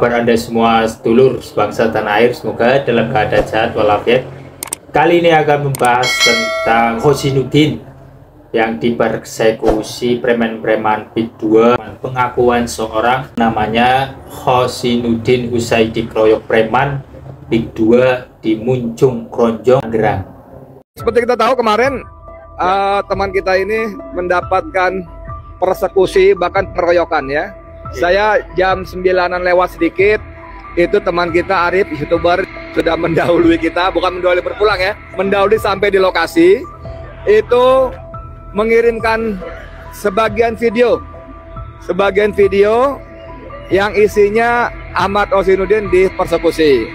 Kabar Anda semua sedulur sebangsa tanah air, semoga dalam keadaan sehat walafiat. Kali ini akan membahas tentang Hosinuddin yang dipersekusi preman-preman Big 2. Pengakuan seorang namanya Hosinuddin usai dikeroyok preman Big 2 di Muncung Kronjong, Tangerang. Seperti kita tahu kemarin teman kita ini mendapatkan persekusi bahkan pengeroyokan ya. Saya jam 9-an lewat sedikit, itu teman kita Arif, YouTuber, sudah mendahului kita, bukan mendahului berpulang ya, mendahului sampai di lokasi, itu mengirimkan sebagian video yang isinya Ahmad Hosinuddin dipersekusi.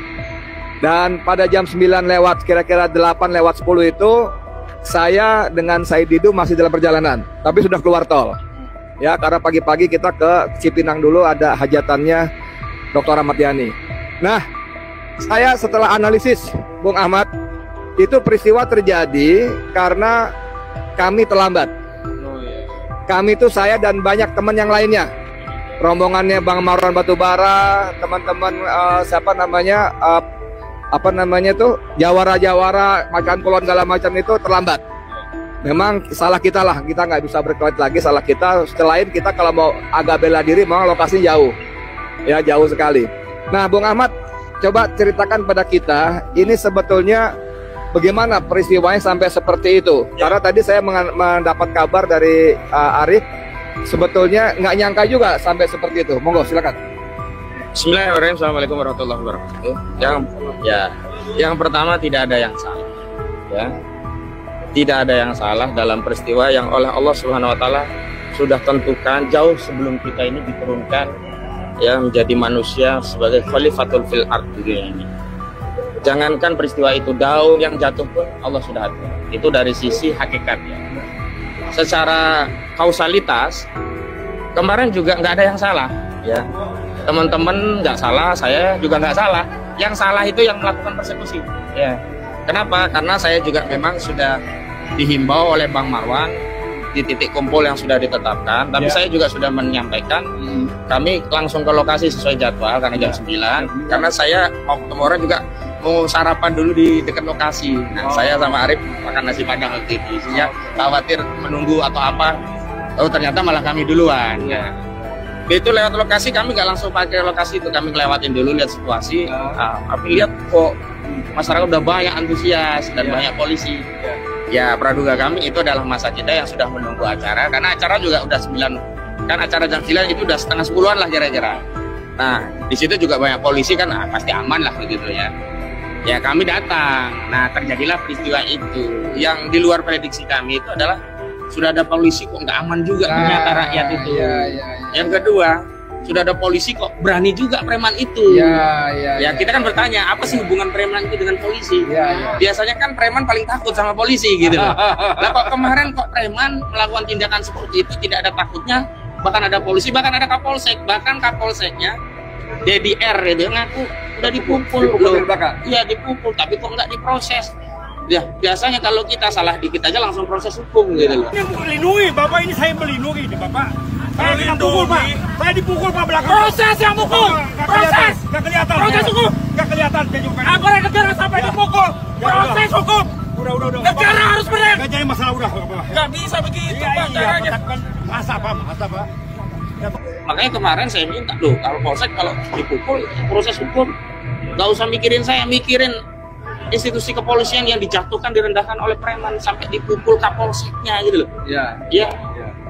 Dan pada jam 9 lewat, kira-kira 8 lewat 10 itu, saya dengan Said Didu masih dalam perjalanan, tapi sudah keluar tol. Ya, karena pagi-pagi kita ke Cipinang dulu, ada hajatannya Dr. Ahmad Yani. Nah, saya setelah analisis, Bung Ahmad, itu peristiwa terjadi karena kami terlambat. Kami itu saya dan banyak teman yang lainnya. Rombongannya Bang Marwan Batubara, teman-teman Jawara-Jawara, macan kolon segala macam itu terlambat. Memang salah kita lah, kita nggak bisa berkelit lagi, salah kita. Selain kita kalau mau agak bela diri, memang lokasinya jauh, ya jauh sekali. Nah, Bung Ahmad, coba ceritakan pada kita, ini sebetulnya bagaimana peristiwanya sampai seperti itu? Ya. Karena tadi saya mendapat kabar dari Arif, sebetulnya nggak nyangka juga sampai seperti itu. Monggo, silakan. Bismillahirrahmanirrahim. Assalamualaikum warahmatullahi wabarakatuh. Yang pertama, tidak ada yang salah, ya. Tidak ada yang salah dalam peristiwa yang oleh Allah Subhanahu wa Ta'ala sudah tentukan jauh sebelum kita ini diturunkan ya menjadi manusia sebagai khalifatul fil ard dunia ini. Jangankan peristiwa itu, daun yang jatuh pun Allah sudah atur. Itu dari sisi hakikatnya. Secara kausalitas kemarin juga nggak ada yang salah, ya. Teman-teman nggak salah, saya juga nggak salah. Yang salah itu yang melakukan persekusi, ya. Kenapa? Karena saya juga memang sudah dihimbau oleh Bang Marwan di titik kumpul yang sudah ditetapkan, tapi saya juga sudah menyampaikan kami langsung ke lokasi sesuai jadwal karena jam 9, karena saya mau ketemu orang juga mau sarapan dulu di dekat lokasi. Nah, saya sama Arif makan nasi padang waktu itu, isinya khawatir menunggu atau apa, ternyata malah kami duluan ya. Itu lewat lokasi, kami nggak langsung pakai lokasi itu, kami ngelewatin dulu, lihat situasi. Kami lihat kok masyarakat udah banyak antusias dan banyak polisi. Ya, praduga kami itu adalah masa kita yang sudah menunggu acara, karena acara juga udah 9, kan acara jam 9 itu udah setengah 10-an lah kira-kira. Nah, di situ juga banyak polisi kan, pasti aman lah begitu ya. Ya, kami datang. Nah, terjadilah peristiwa itu. Yang di luar prediksi kami itu adalah sudah ada polisi kok nggak aman juga ternyata rakyat itu. Yang kedua, sudah ada polisi kok berani juga preman itu. Ya, kita kan bertanya, apa sih hubungan preman itu dengan polisi? Biasanya kan preman paling takut sama polisi gitu loh. Lah kok kemarin kok preman melakukan tindakan seperti itu tidak ada takutnya, bahkan ada polisi, bahkan ada kapolsek, bahkan kapolseknya Dedi R itu ngaku udah dipukul loh. Iya, dipukul, tapi kok nggak diproses. Ya, biasanya kalau kita salah dikit aja langsung proses hukum gitu loh. Ini melindungi, Bapak ini saya melindungi nih, Bapak. Saya dipukul, Pak. Saya dipukul, Pak, belakang. Proses yang pukul. Proses. Nggak kelihatan. Proses hukum. Nggak kelihatan. Aparat negara sampai dipukul. Proses hukum. Udah. Negara harus benar. Nggak jadi masalah udah, Bapak. Nggak bisa begitu, Pak. Caranya. Masa, Pak. Makanya kemarin saya minta, loh, kalau polsek kalau dipukul, proses hukum. Nggak usah mikirin saya, mikirin institusi kepolisian yang dijatuhkan, direndahkan oleh preman sampai dipukul kapolseknya gitu loh. Ya.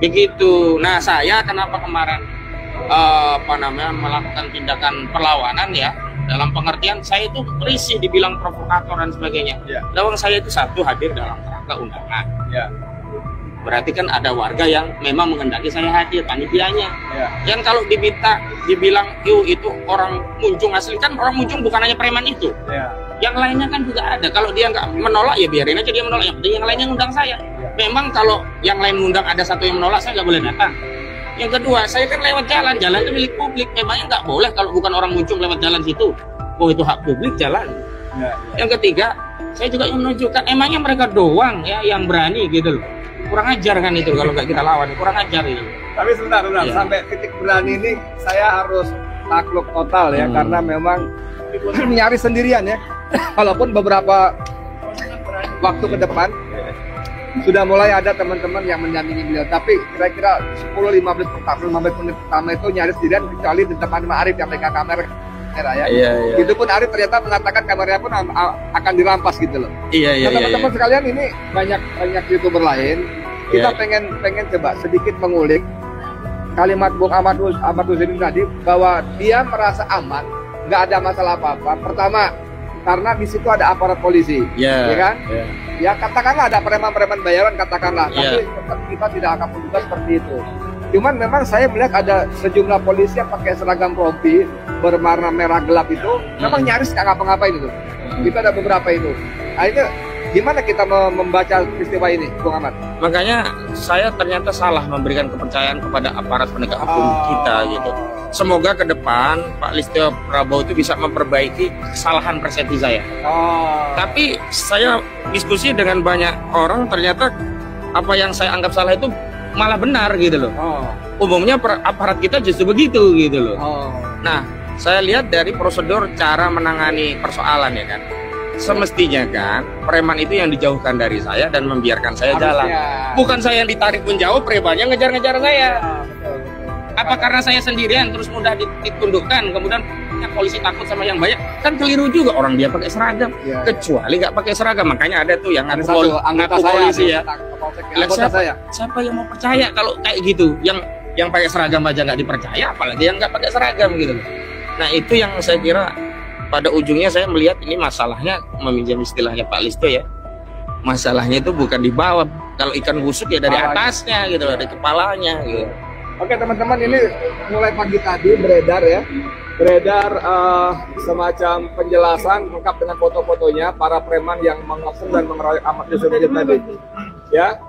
Begitu. Nah, saya kenapa kemarin melakukan tindakan perlawanan ya, dalam pengertian saya itu risih dibilang provokator dan sebagainya. Lawang saya itu satu hadir dalam rangka undangan. Berarti kan ada warga yang memang menghendaki saya hadir, panitianya. Yang kalau dibilang itu orang Muncung asli, kan orang Muncung bukan hanya preman itu. Yang lainnya kan juga ada. Kalau dia nggak menolak ya biarin aja dia menolak. Yang penting yang lainnya ngundang saya. Memang kalau yang lain ngundang ada satu yang menolak, saya nggak boleh datang. Yang kedua, saya kan lewat jalan itu milik publik. Memangnya nggak boleh kalau bukan orang Muncung lewat jalan situ. Oh, itu hak publik jalan. Yang ketiga, saya juga ingin menunjukkan emangnya mereka doang ya yang berani gitu loh. Kurang ajar kan itu kalau nggak kita lawan, kurang ajar itu. Tapi sebentar, sampai titik berani ini saya harus takluk total ya, karena memang nyaris sendirian ya. Walaupun beberapa waktu ke depan sudah mulai ada teman-teman yang mendampingi beliau, tapi kira-kira 10-15 menit pertama itu nyaris sendirian, kecuali di depan Arif yang pegang kamera ya. Iya. Itu pun Arif ternyata mengatakan kameranya pun akan dirampas gitu loh. Iya. Teman-teman sekalian, ini banyak YouTuber lain. Kita pengen coba sedikit mengulik kalimat Bung Ahmad Husaini tadi, bahwa dia merasa aman, nggak ada masalah apa-apa. Pertama, karena di situ ada aparat polisi, ya kan? Ya katakanlah ada preman-preman bayaran, katakanlah, tapi tetap kita tidak akan menduga seperti itu. Cuman memang saya melihat ada sejumlah polisi yang pakai seragam rompi berwarna merah gelap itu, memang nyaris nggak ngapa-ngapain itu. Itu ada beberapa itu. Akhirnya gimana kita membaca peristiwa ini, Bung Ahmad? Makanya saya ternyata salah memberikan kepercayaan kepada aparat penegak hukum kita gitu. Semoga ke depan Pak Listio Prabowo itu bisa memperbaiki kesalahan persepsi saya. Tapi saya diskusi dengan banyak orang, ternyata apa yang saya anggap salah itu malah benar gitu loh. Umumnya aparat kita justru begitu gitu loh. Nah, saya lihat dari prosedur cara menangani persoalan ya kan. Semestinya kan preman itu yang dijauhkan dari saya dan membiarkan saya jalan. Bukan saya yang ditarik menjauh, premannya ngejar-ngejar saya. Apa karena saya sendirian terus mudah ditundukkan, kemudian polisi takut sama yang banyak? Kan keliru juga, orang dia pakai seragam, kecuali nggak pakai seragam. Makanya ada tuh yang ada ngaku polisi ya. Saya. Siapa yang mau percaya kalau kayak gitu? Yang pakai seragam aja nggak dipercaya, apalagi yang nggak pakai seragam gitu. Nah itu yang saya kira pada ujungnya saya melihat ini masalahnya, meminjam istilahnya Pak Listio ya, masalahnya itu bukan di bawah. Kalau ikan busuk ya dari atasnya gitu, dari kepalanya gitu. Oke teman-teman, ini mulai pagi tadi beredar semacam penjelasan lengkap dengan foto-fotonya para preman yang mengepung dan mengeroyok Ahmad Husaini tadi. Ya,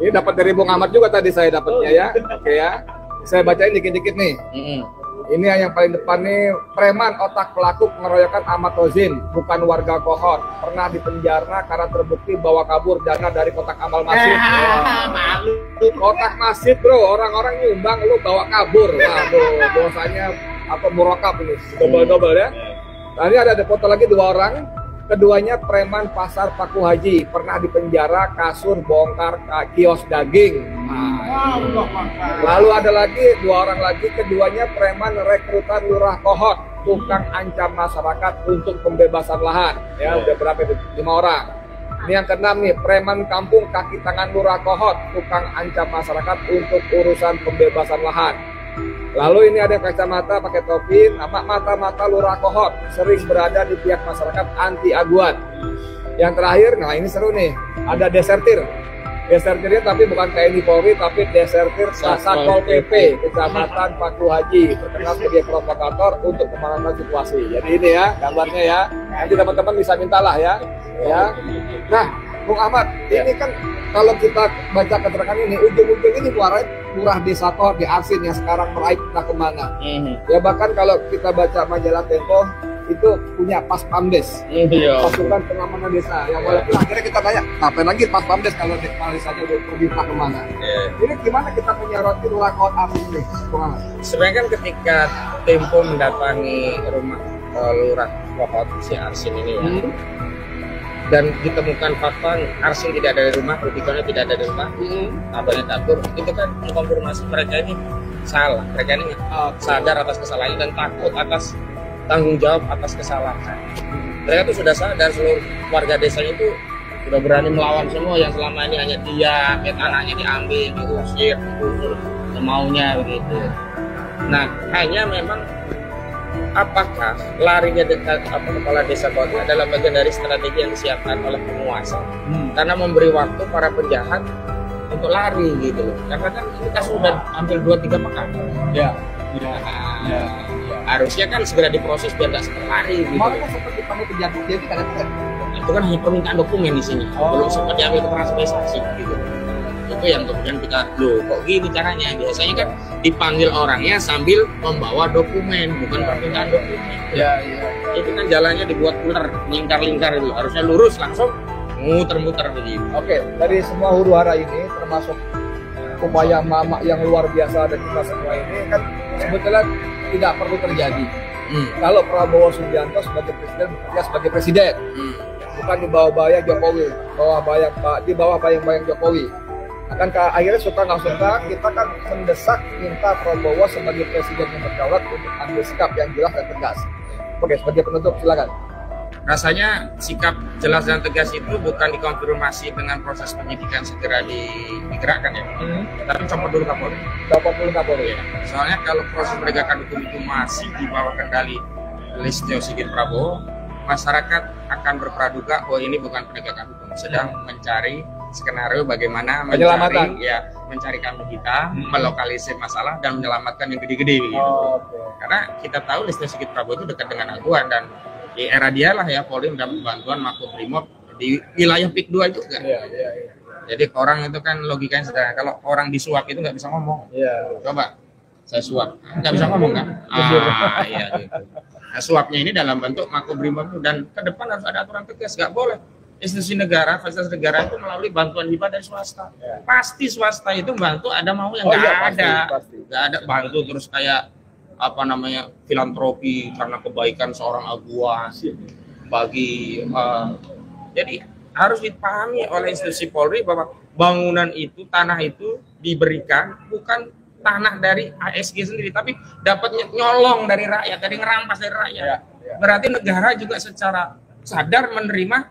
ini dapat dari Bung Ahmad juga tadi saya dapatnya ya. Oke ya, saya bacain dikit-dikit nih. Ini yang paling depan nih, preman otak pelaku pengeroyokan Ahmad Husaini, bukan warga Kohor, pernah dipenjara karena terbukti bawa kabur dana dari kotak amal masjid. Malu. Kotak masjid bro, orang-orang nyumbang, lu bawa kabur. Waduh, dosanya apa murakab ini, double ya. Nah, ini ada foto lagi 2 orang. Keduanya preman pasar Paku Haji, pernah dipenjara kasur bongkar kios daging. Lalu ada lagi 2 orang lagi, keduanya preman rekrutan Lurah Kohot, tukang ancam masyarakat untuk pembebasan lahan. Ya, udah berapa itu? 5 orang. Ini yang ke-6 nih, preman kampung kaki tangan Lurah Kohot, tukang ancam masyarakat untuk urusan pembebasan lahan. Lalu ini ada kacamata pakai topi, nama mata-mata Lurah Kohot, sering berada di pihak masyarakat anti aguan. Yang terakhir, nah ini seru nih, ada desertir. Desertirnya tapi bukan TNI Polri, tapi desertir Satpol PP, Kecamatan Paku Haji, terkenal sebagai provokator untuk pemanasan situasi. Jadi ini ya gambarnya ya, nanti teman-teman bisa mintalah ya. Nah, Bung Ahmad, ini kan kalau kita baca keterangan ini, ujung-ujung ini Lurah Desa Kohot di Arsin yang sekarang meraih kita kemana. Ya bahkan kalau kita baca majalah Tempo, itu punya Pas Pamdes, pasukan pengamanan desa. Yang walaupun akhirnya kita tanya, ngapain lagi Pas Pamdes kalau desanya udah pergi kemana? Ini gimana kita menyoroti Lurah Kohot Arsin ini, Bung Ahmad? Sebenarnya kan ketika Tempo mendatangi rumah Lurah Kohot si Arsin ini ya, dan ditemukan fakta Arsin tidak ada di rumah, Rubiconnya tidak ada di rumah, abangnya kabur, itu kan mengkonfirmasi mereka ini salah, mereka ini sadar atas kesalahannya dan takut atas tanggung jawab atas kesalahan. Mereka itu sudah sadar, seluruh warga desanya itu sudah berani melawan semua yang selama ini hanya diam, ya tanahnya diambil, diusir, digusur semaunya begitu. Nah, hanya memang apakah larinya kepala desa kota adalah bagian dari strategi yang disiapkan oleh penguasa karena memberi waktu para penjahat untuk lari gitu loh, karena kan ini kasus sudah hampir 2-3 pekan harusnya kan segera diproses biar nggak segera lari gitu. Malah seperti kamu penjahat dia tidak ada, itu kan hanya permintaan dokumen di sini, belum sempat diambil keterangan saksi gitu. Itu yang kemudian kita, loh kok gini caranya? Biasanya kan dipanggil orangnya sambil membawa dokumen, bukan permintaan dokumen. Itu kan jalannya dibuat putar, lingkar-lingkar itu, harusnya lurus langsung muter-muter begitu. Oke, dari semua huru hara ini termasuk upaya mama yang luar biasa dan kita semua ini kan sebetulnya tidak perlu terjadi. Kalau Prabowo Subianto sebagai presiden bekerja sebagai presiden, bukan di bawah bayang Jokowi, di bawah bayang-bayang Jokowi. Akankah akhirnya suka nggak suka kita kan mendesak minta Prabowo sebagai presiden yang berdaulat untuk ambil sikap yang jelas dan tegas. Oke, sebagai penutup silakan. Rasanya sikap jelas dan tegas itu bukan dikonfirmasi dengan proses penyidikan segera digerakkan ya, tapi copot dulu Kapolri. Copot dulu Kapolri. Ya. Soalnya kalau proses penegakan hukum itu masih di bawah kendali Listio Sigit Prabowo, masyarakat akan berpraduga bahwa ini bukan penegakan hukum, sedang mencari skenario bagaimana mencari kambing hitam, melokalisir masalah dan menyelamatkan yang gede-gede gitu. Karena kita tahu Listio Sigit Prabowo itu dekat dengan Aguan dan di era dia lah ya Polri mendapat bantuan Makobrimob di wilayah PIK 2 itu kan. Jadi orang itu kan logikanya sederhana, kalau orang disuap itu nggak bisa ngomong. Coba saya suap, nggak bisa ngomong kan? Iya gitu. Nah, suapnya ini dalam bentuk Makobrimob dan ke depan harus ada aturan tegas, nggak boleh institusi negara, fasilitas negara itu melalui bantuan hibah dari swasta. Pasti swasta itu bantu ada mau yang nggak nggak ada bantu terus kayak apa namanya filantropi karena kebaikan seorang Aguan bagi jadi harus dipahami oleh institusi Polri bahwa bangunan itu, tanah itu diberikan bukan tanah dari ASG sendiri tapi dapat nyolong dari rakyat, dari ngerampas dari rakyat. Berarti negara juga secara sadar menerima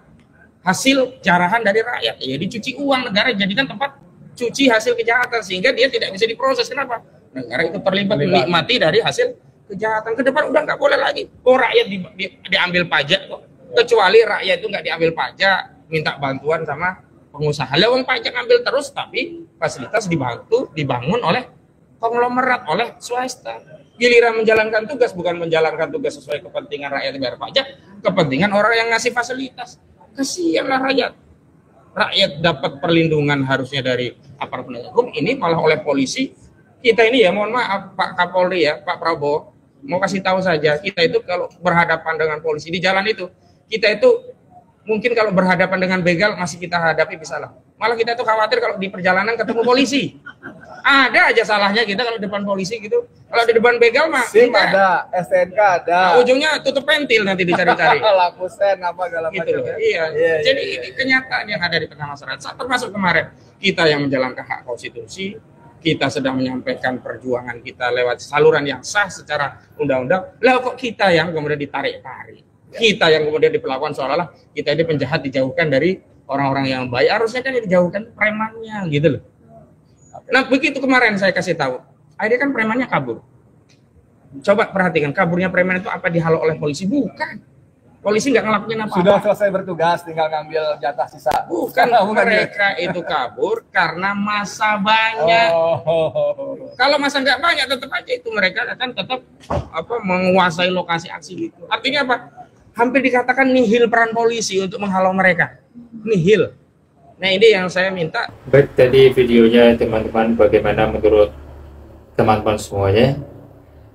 hasil jarahan dari rakyat. Ya dicuci uang negara jadikan tempat cuci hasil kejahatan sehingga dia tidak bisa diproses. Kenapa? Negara itu terlibat menikmati dari hasil kejahatan. Ke depan udah nggak boleh lagi. Rakyat diambil pajak kok. Kecuali rakyat itu nggak diambil pajak, minta bantuan sama pengusaha. Lewat pajak ambil terus, tapi fasilitas dibangun oleh konglomerat, oleh swasta. Giliran menjalankan tugas, bukan menjalankan tugas sesuai kepentingan rakyat bayar pajak, kepentingan orang yang ngasih fasilitas. Kasihanlah rakyat. Rakyat dapat perlindungan harusnya dari aparat penegak hukum, ini malah oleh polisi. Kita ini ya, mohon maaf Pak Kapolri ya, Pak Prabowo, mau kasih tahu saja, kita itu kalau berhadapan dengan polisi di jalan itu, kita itu mungkin kalau berhadapan dengan begal masih kita hadapi bisa lah. Malah kita tuh khawatir kalau di perjalanan ketemu polisi. Ada aja salahnya kita kalau depan polisi gitu. Kalau di depan begal mah SIM ada, STNK ada. Nah, ujungnya tutup pentil nanti dicari-cari. Lampu sen apa segala gitu macam. Iya. Jadi ini kenyataan yang ada di tengah masyarakat. Termasuk kemarin kita yang menjalankan hak konstitusi, kita sedang menyampaikan perjuangan kita lewat saluran yang sah secara undang-undang. Lah kok kita yang kemudian ditarik-tarik? Kita yang kemudian diperlakukan seolah-olah kita ini penjahat dijauhkan dari orang-orang yang baik. Harusnya kan dijauhkan premannya gitu loh. Nah begitu kemarin saya kasih tahu, akhirnya kan premannya kabur. Coba perhatikan, kaburnya preman itu apa dihalau oleh polisi? Bukan. Polisi nggak ngelakuin apa-apa. Sudah selesai bertugas, tinggal ngambil jatah sisa. Bukan, mereka itu kabur karena masa banyak. Kalau masa nggak banyak, tetap aja itu mereka akan tetap menguasai lokasi aksi itu. Artinya apa? Hampir dikatakan nihil peran polisi untuk menghalau mereka. Nihil. Nah ini yang saya minta. Baik, tadi videonya teman-teman, bagaimana menurut teman-teman semuanya?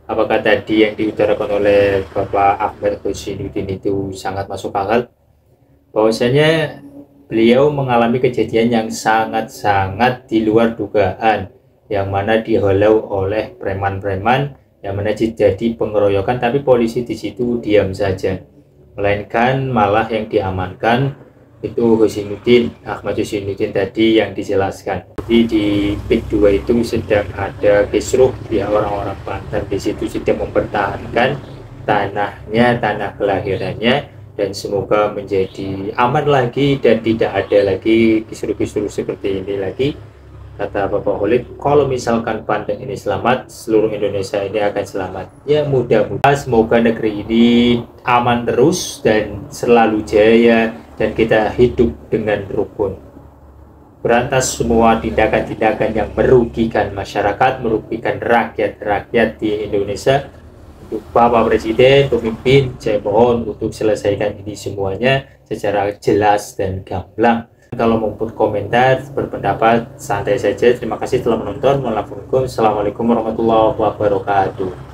Apakah tadi yang diutarakan oleh Bapak Ahmad Husainuddin itu sangat masuk akal? Bahwasanya beliau mengalami kejadian yang sangat-sangat di luar dugaan, yang mana dihalau oleh preman-preman, yang mana jadi pengeroyokan, tapi polisi di situ diam saja. Melainkan malah yang diamankan itu Ahmad Husainuddin tadi yang dijelaskan. Jadi di PIK 2 itu sedang ada kisruh ya, orang-orang Banten di situ sedang mempertahankan tanahnya, tanah kelahirannya, dan semoga menjadi aman lagi dan tidak ada lagi kisruh-kisruh seperti ini lagi. Kata Bapak Khalid, kalau misalkan Banten ini selamat, seluruh Indonesia ini akan selamat. Ya mudah-mudahan semoga negeri ini aman terus dan selalu jaya, dan kita hidup dengan rukun. Berantas semua tindakan-tindakan yang merugikan masyarakat, merugikan rakyat-rakyat di Indonesia. Untuk Bapak Presiden, pemimpin, saya mohon untuk selesaikan ini semuanya secara jelas dan gamblang. Kalau mau berkomentar, berpendapat, santai saja. Terima kasih telah menonton. Assalamualaikum warahmatullahi wabarakatuh.